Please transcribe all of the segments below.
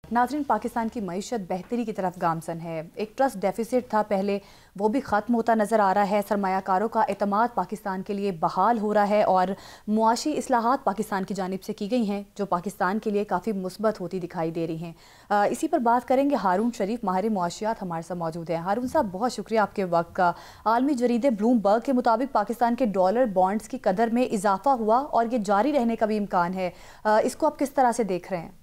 नाज़रीन, पाकिस्तान की मईशत बेहतरी की तरफ गामज़न है। एक ट्रस्ट डेफिसिट था पहले, वो भी ख़त्म होता नज़र आ रहा है। सरमायाकारों का एतमाद पाकिस्तान के लिए बहाल हो रहा है और मुआशी इस्लाहात पाकिस्तान की जानिब से की गई हैं जो पाकिस्तान के लिए काफ़ी मुस्बत होती दिखाई दे रही हैं। इसी पर बात करेंगे। हारून शरीफ माहिर मुआशियात हमारे साथ मौजूद हैं। हारून साहब, बहुत शुक्रिया आपके वक्त का। आलमी जरीदे ब्लूमबर्ग के मुताबिक पाकिस्तान के डॉलर बॉन्ड्स की कदर में इजाफा हुआ और ये जारी रहने का भी इम्कान है। इसको आप किस तरह से देख रहे हैं?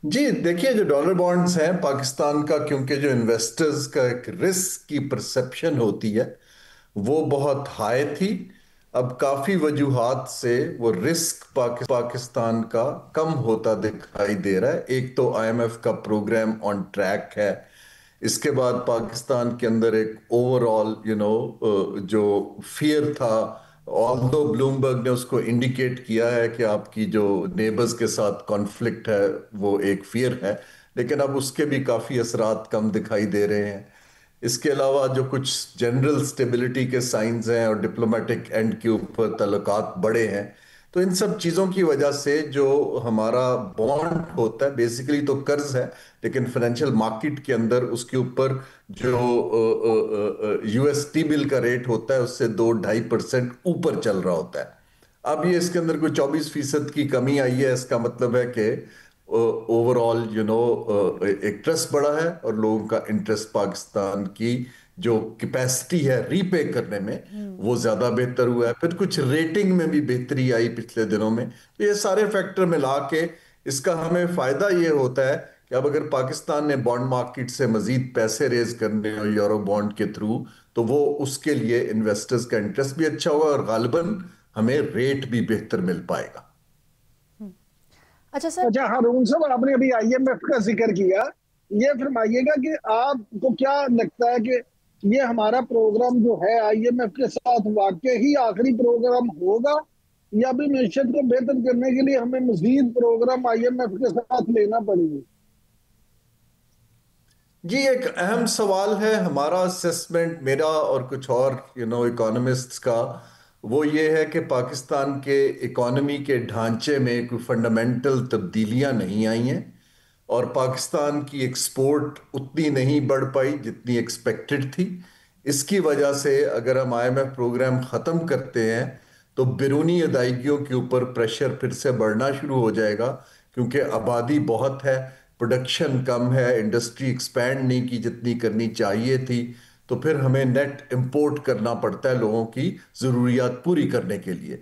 जी देखिए, जो डॉलर बॉन्ड्स हैं पाकिस्तान का, क्योंकि जो इन्वेस्टर्स का एक रिस्क की परसेप्शन होती है वो बहुत हाई थी। अब काफी वजूहात से वो रिस्क पाकिस्तान का कम होता दिखाई दे रहा है। एक तो आईएमएफ का प्रोग्राम ऑन ट्रैक है। इसके बाद पाकिस्तान के अंदर एक ओवरऑल जो फियर था, ऑल्दो ब्लूमबर्ग ने उसको इंडिकेट किया है कि आपकी जो नेबर्स के साथ कॉन्फ्लिक्ट है वो एक फियर है, लेकिन अब उसके भी काफ़ी असरात कम दिखाई दे रहे हैं। इसके अलावा जो कुछ जनरल स्टेबिलिटी के साइंस हैं और डिप्लोमेटिक एंड के ऊपर तल्लुकात बढ़े हैं, तो इन सब चीज़ों की वजह से जो हमारा बॉन्ड होता है बेसिकली तो कर्ज है, लेकिन फाइनेंशियल मार्केट के अंदर उसके ऊपर जो यूएसटी बिल का रेट होता है उससे 2-2.5% ऊपर चल रहा होता है। अब ये इसके अंदर कोई 24% की कमी आई है। इसका मतलब है कि ओवरऑल एक ट्रस्ट बढ़ा है और लोगों का इंटरेस्ट पाकिस्तान की जो कैपेसिटी है रीपे करने में वो ज्यादा बेहतर हुआ है। फिर कुछ रेटिंग में भी बेहतरी आई पिछले दिनों में। तो ये सारे फैक्टर मिला के इसका हमें फायदा ये होता है कि अब अगर पाकिस्तान ने बॉन्ड मार्केट से मजीद पैसे रेज करने हो यूरो बॉन्ड के थ्रू, तो वो उसके लिए इन्वेस्टर्स का इंटरेस्ट भी अच्छा होगा और गालिबन हमें रेट भी बेहतर मिल पाएगा। अच्छा सर। अच्छा हारून साहब, आपने अभी आईएमएफ का जिक्र किया, ये फरमाइएगा कि आपको क्या लगता है कि ये हमारा प्रोग्राम जो है आईएमएफ के साथ वाकई ही आखिरी प्रोग्राम होगा, या भी मैशत को बेहतर करने के लिए हमें मजीद प्रोग्राम आईएमएफ के साथ लेना पड़ेगा? जी, एक अहम सवाल है। हमारा असेसमेंट, मेरा और कुछ और इकोनॉमिस्ट्स का, वो ये है कि पाकिस्तान के इकोनॉमी के ढांचे में कोई फंडामेंटल तब्दीलियां नहीं आई हैं और पाकिस्तान की एक्सपोर्ट उतनी नहीं बढ़ पाई जितनी एक्सपेक्टेड थी। इसकी वजह से अगर हम आईएमएफ प्रोग्राम ख़त्म करते हैं तो बैरूनी अदायगियों के ऊपर प्रेशर फिर से बढ़ना शुरू हो जाएगा, क्योंकि आबादी बहुत है, प्रोडक्शन कम है, इंडस्ट्री एक्सपैंड नहीं की जितनी करनी चाहिए थी, तो फिर हमें नेट इंपोर्ट करना पड़ता है लोगों की ज़रूरियात पूरी करने के लिए।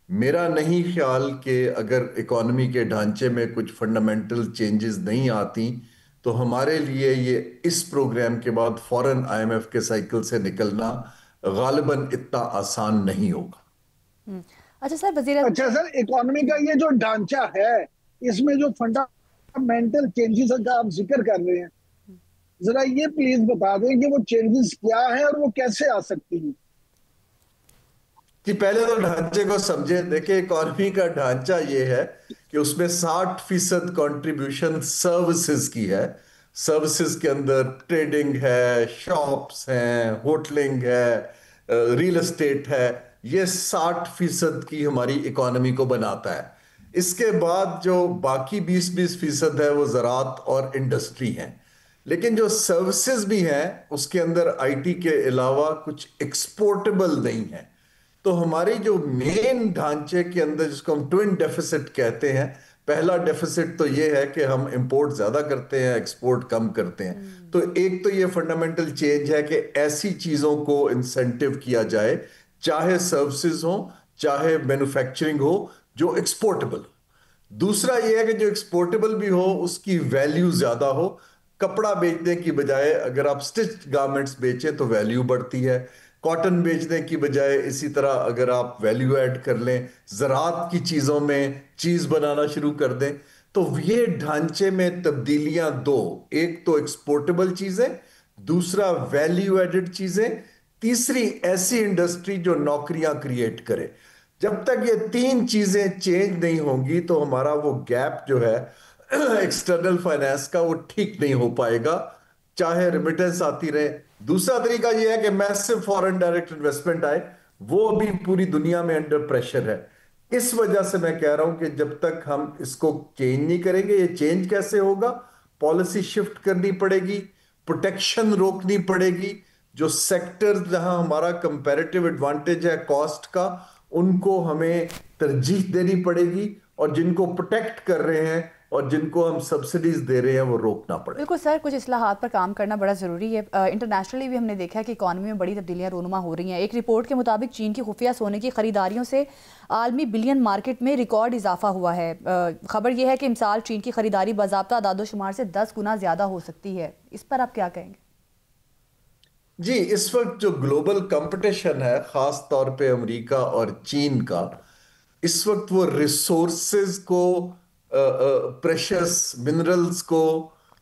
मेरा नहीं ख्याल कि अगर इकोनॉमी के ढांचे में कुछ फंडामेंटल चेंजेस नहीं आती तो हमारे लिए ये इस प्रोग्राम के बाद फौरन आईएमएफ के साइकिल से निकलना गालिबन इतना आसान नहीं होगा। अच्छा सर, अच्छा सर, इकोनॉमी का ये जो ढांचा है, इसमें जो फंडामेंटल चेंजेस का आप जिक्र कर रहे हैं, जरा ये प्लीज बता दें कि वो चेंजेस क्या है और वो कैसे आ सकती है। कि पहले तो ढांचे को समझे। देखिए, इकोनॉमी का ढांचा ये है कि उसमें 60% कंट्रीब्यूशन सर्विसेज की है। सर्विसेज के अंदर ट्रेडिंग है, शॉप्स हैं, होटलिंग है, रियल एस्टेट है। ये 60% की हमारी इकोनॉमी को बनाता है। इसके बाद जो बाकी 20-20% है वो ज़राअत और इंडस्ट्री है। लेकिन जो सर्विसेज भी हैं उसके अंदर आईटी के अलावा कुछ एक्सपोर्टेबल नहीं है। तो हमारी जो मेन ढांचे के अंदर, जिसको हम ट्विन डेफिसिट कहते हैं, पहला डेफिसिट तो ये है कि हम इंपोर्ट ज्यादा करते हैं, एक्सपोर्ट कम करते हैं। तो एक तो ये फंडामेंटल चेंज है कि ऐसी चीजों को इंसेंटिव किया जाए, चाहे सर्विसेज हो चाहे मैन्युफैक्चरिंग हो, जो एक्सपोर्टेबल हो। दूसरा यह है कि जो एक्सपोर्टेबल भी हो उसकी वैल्यू ज्यादा हो। कपड़ा बेचने की बजाय अगर आप स्टिच गारमेंट्स बेचें तो वैल्यू बढ़ती है। कॉटन बेचने की बजाय इसी तरह अगर आप वैल्यू ऐड कर लें, ज़राअत की चीज़ों में चीज़ बनाना शुरू कर दें, तो ये ढांचे में तब्दीलियां दो, एक तो एक्सपोर्टेबल चीज़ें, दूसरा वैल्यू एडेड चीज़ें, तीसरी ऐसी इंडस्ट्री जो नौकरियां क्रिएट करे। जब तक ये तीन चीजें चेंज नहीं होंगी तो हमारा वो गैप जो है एक्सटर्नल फाइनेंस का, वो ठीक नहीं हो पाएगा, चाहे रेमिटेंस आती रहे। दूसरा तरीका यह है कि मैसिव फॉरेन डायरेक्ट इन्वेस्टमेंट आए, वो अभी पूरी दुनिया में अंडर प्रेशर है। اس وجہ سے میں کہہ رہا ہوں کہ جب تک ہم اس کو چینج نہیں کریں گے، یہ چینج کیسے ہوگا؟ پالیسی شفٹ کرنی پڑے گی، پروٹیکشن روکنی پڑے گی، جو سیکٹر جہاں ہمارا کمپیریٹیو ایڈوانٹیج ہے کاسٹ کا، ان کو ہمیں ترجیح دینی پڑے گی، اور جن کو پروٹیکٹ کر رہے ہیں اور جن کو ہم سبسڈیز دے رہے ہیں وہ روکنا پڑے گا۔ بالکل سر، کچھ اصلاحات پر کام کرنا بڑا ضروری ہے۔ انٹرنیشنلی بھی ہم نے دیکھا کہ اکانومی میں بڑی تبدیلیاں رونما ہو رہی ہیں۔ ایک رپورٹ کے مطابق چین کی خفیہ سونے کی خریداریوں سے عالمی بلین مارکیٹ میں ریکارڈ اضافہ ہوا ہے۔ خبر یہ ہے کہ امسال چین کی خریداری باضابطہ اعداد و شمار سے 10 گنا زیادہ ہو سکتی ہے۔ اس پر آپ کیا کہیں گے؟ جی، اس وقت جو گلوبل کمپٹیشن ہے، خاص طور پہ امریکہ اور چین کا، اس وقت وہ ریسورسز کو، پریشس منرلز کو،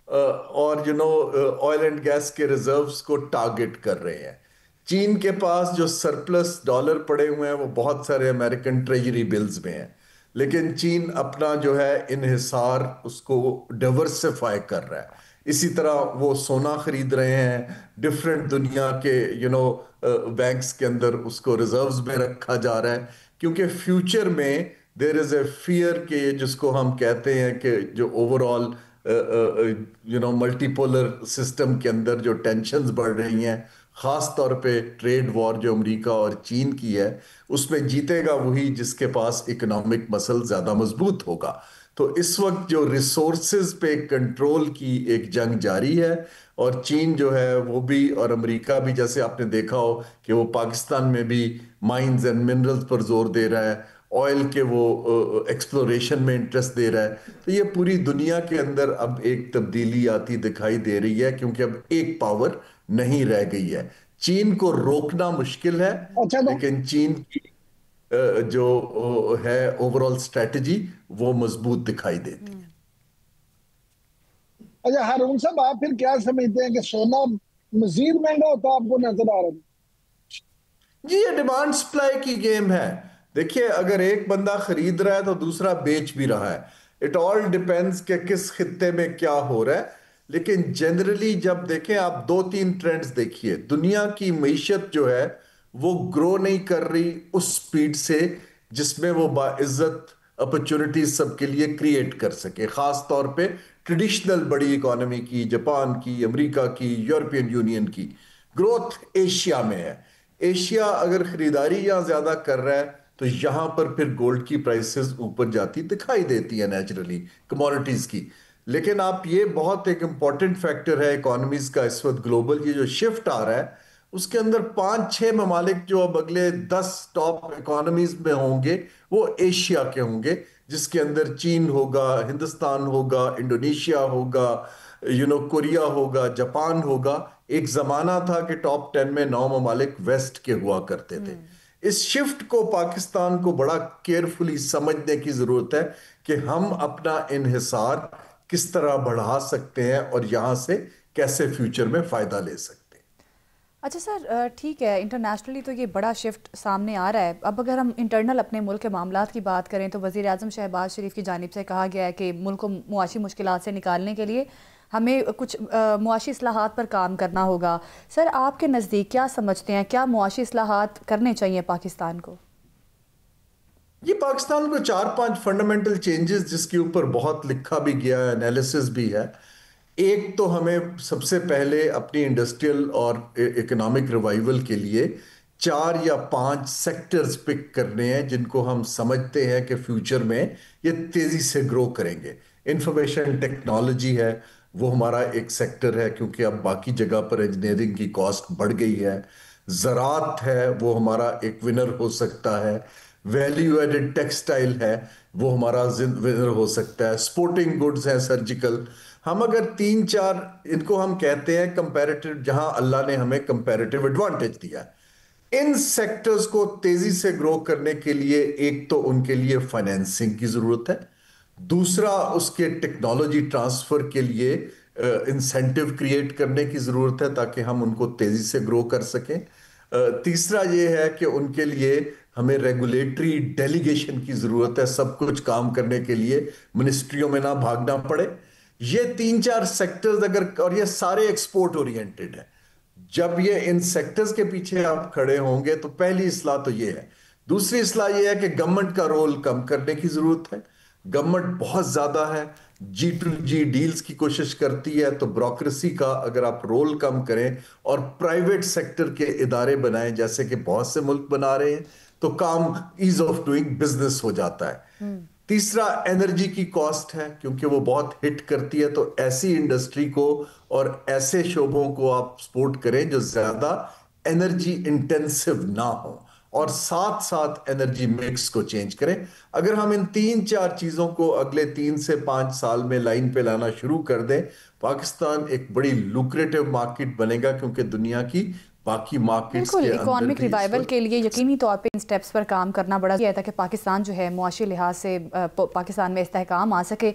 اور آئل اینڈ گیس کے ریزروز کو ٹارگٹ کر رہے ہیں۔ چین کے پاس جو سرپلس ڈالر پڑے ہوئے ہیں وہ بہت سارے امریکن ٹریجری بلز میں ہیں، لیکن چین اپنا جو ہے انحصار اس کو ڈیورسیفائی کر رہا ہے۔ اسی طرح وہ سونا خرید رہے ہیں، ڈفرینٹ دنیا کے بینکس کے اندر اس کو ریزروز میں رکھا جا رہا ہے، کیونکہ فیوچر میں دیر از اے فیئر کہ جس کو ہم کہتے ہیں کہ جو over all multi polar system کے اندر جو ٹینشنز بڑھ رہی ہیں، خاص طور پہ ٹریڈ وار جو امریکہ اور چین کی ہے، اس میں جیتے گا وہی جس کے پاس اکنامک مسل زیادہ مضبوط ہوگا۔ تو اس وقت جو ریسورسز پہ کنٹرول کی ایک جنگ جاری ہے، اور چین جو ہے وہ بھی، اور امریکہ بھی، جیسے آپ نے دیکھا ہو کہ وہ پاکستان میں بھی مائنز اینڈ منرلز پر زور دے رہا ہے، آئل کے وہ ایکسپلوریشن میں انٹرسٹ دے رہا ہے۔ تو یہ پوری دنیا کے اندر اب ایک تبدیلی آتی دکھائی دے رہی ہے، کیونکہ اب ایک پاور نہیں رہ گئی ہے۔ چین کو روکنا مشکل ہے، اچھا تو لیکن چین کی جو ہے اوور آل اسٹریٹجی وہ مضبوط دکھائی دیتی ہے۔ اچھا ہارون صاحب، آپ پھر کیا سمجھتے ہیں کہ سونا مزید مہنگا ہوتا آپ کو نظر آ رہا ہے؟ جی، یہ ڈیمانڈ سپلائی کی گیم ہے۔ دیکھیے، اگر ایک بندہ خرید رہا ہے تو دوسرا بیچ بھی رہا ہے۔ اٹ آل ڈیپینڈز کہ کس خطے میں کیا ہو رہا ہے، لیکن جنرلی جب دیکھیں آپ 2-3 ٹرینڈز دیکھیے، دنیا کی معیشت جو ہے وہ گرو نہیں کر رہی اس سپیڈ سے جس میں وہ باعزت اپرچونٹیز سب کے لیے کریٹ کر سکے، خاص طور پہ ٹریڈیشنل بڑی اکانومی کی، جاپان کی، امریکہ کی، یورپین یونین کی۔ گروتھ ایشیا میں ہے۔ ایشیا اگر خریداری یہاں زیادہ کر رہا ہے تو یہاں پر پھر گولڈ کی پرائسز اوپر جاتی دکھائی دیتی ہے نیچرلی، کموڈٹیز کی۔ لیکن آپ یہ بہت ایک امپورٹنٹ فیکٹر ہے اکانومیز کا اس وقت گلوبل، یہ جو شفٹ آ رہا ہے اس کے اندر 5-6 ممالک جو اب اگلے 10 ٹاپ اکانومیز میں ہوں گے وہ ایشیا کے ہوں گے، جس کے اندر چین ہوگا، ہندوستان ہوگا، انڈونیشیا ہوگا، کوریا ہوگا، جاپان ہوگا۔ ایک زمانہ تھا کہ ٹاپ 10 میں 9 ممالک ویسٹ کے ہوا کرتے تھے۔ اس شفٹ کو پاکستان کو بڑا کیئرفلی سمجھنے کی ضرورت ہے کہ ہم اپنا انحصار کس طرح بڑھا سکتے ہیں اور یہاں سے کیسے فیوچر میں فائدہ لے سکتے ہیں۔ اچھا سر، ٹھیک ہے، انٹرنیشنلی تو یہ بڑا شفٹ سامنے آ رہا ہے۔ اب اگر ہم انٹرنل اپنے ملک کے معاملات کی بات کریں تو وزیر اعظم شہباز شریف کی جانب سے کہا گیا ہے کہ ملک کو معاشی مشکلات سے نکالنے کے لیے ہمیں کچھ معاشی اصلاحات پر کام کرنا ہوگا۔ سر، آپ کے نزدیک کیا سمجھتے ہیں، کیا معاشی اصلاحات کرنے چاہیے پاکستان کو؟ یہ پاکستان کو 4-5 فنڈامنٹل چینجز جس کے اوپر بہت لکھا بھی گیا ہے، انالیسس بھی ہے۔ ایک تو ہمیں سب سے پہلے اپنی انڈسٹریل اور اکنامک ریوائیول کے لیے 4 یا 5 سیکٹرز پک کرنے ہیں جن کو ہم سمجھتے ہیں کہ فیوچر میں یہ تیزی سے گرو کریں گے۔ انفارمیشن ٹیکنالوجی ہے، وہ ہمارا ایک سیکٹر ہے کیونکہ اب باقی جگہ پر انجینئرنگ کی کاسٹ بڑھ گئی ہے۔ زراعت ہے، وہ ہمارا ایک ونر ہو سکتا ہے۔ ویلیو ایڈڈ ٹیکسٹائل ہے، وہ ہمارا ونر ہو سکتا ہے۔ سپورٹنگ گڈز ہیں، سرجیکل۔ ہم اگر 3-4 ان کو ہم کہتے ہیں کمپیریٹیو، جہاں اللہ نے ہمیں کمپیریٹیو ایڈوانٹیج دیا ہے، ان سیکٹرز کو تیزی سے گرو کرنے کے لیے ایک تو ان کے لیے فائنینسنگ کی ضرورت ہے، دوسرا اس کے ٹیکنالوجی ٹرانسفر کے لیے انسینٹیو کریٹ کرنے کی ضرورت ہے تاکہ ہم ان کو تیزی سے گرو کر سکیں۔ تیسرا یہ ہے کہ ان کے لیے ہمیں ریگولیٹری ڈیلیگیشن کی ضرورت ہے، سب کچھ کام کرنے کے لیے منسٹریوں میں نہ بھاگنا پڑے۔ یہ 3-4 سیکٹرز اگر، اور یہ سارے ایکسپورٹ اورینٹڈ ہیں، جب یہ ان سیکٹرز کے پیچھے آپ کھڑے ہوں گے تو پہلی اصلاح تو یہ ہے۔ दूसरी इस्लाह ये है कि गवर्नमेंट का रोल कम करने की जरूरत है। गवर्नमेंट बहुत ज्यादा है, G2G डील्स की कोशिश करती है, तो ब्रोक्रेसी का अगर आप रोल कम करें और प्राइवेट सेक्टर के इदारे बनाएं जैसे कि बहुत से मुल्क बना रहे हैं, तो काम ईज ऑफ डूइंग बिजनेस हो जाता है। तीसरा एनर्जी की कॉस्ट है, क्योंकि वो बहुत हिट करती है, तो ऐसी इंडस्ट्री को और ऐसे शोबों को आप सपोर्ट करें जो ज्यादा एनर्जी इंटेंसिव ना हो, और साथ साथ एनर्जी मिक्स को चेंज करें। अगर हम इन 3-4 चीजों को अगले 3 से 5 साल में लाइन पे लाना शुरू कर दें, पाकिस्तान एक बड़ी लुक्रेटिव मार्केट बनेगा, क्योंकि दुनिया की बाकी मार्केट्स बिल्कुल के अंदर इकोनॉमिक भी रिवाइवल के लिए यकीनी तौर पे इन स्टेप्स पर काम करना बड़ा ज़रूरी है ताकि पाकिस्तान जो है मुआशी लिहाज से पाकिस्तान में इस्तेहकाम आ सके।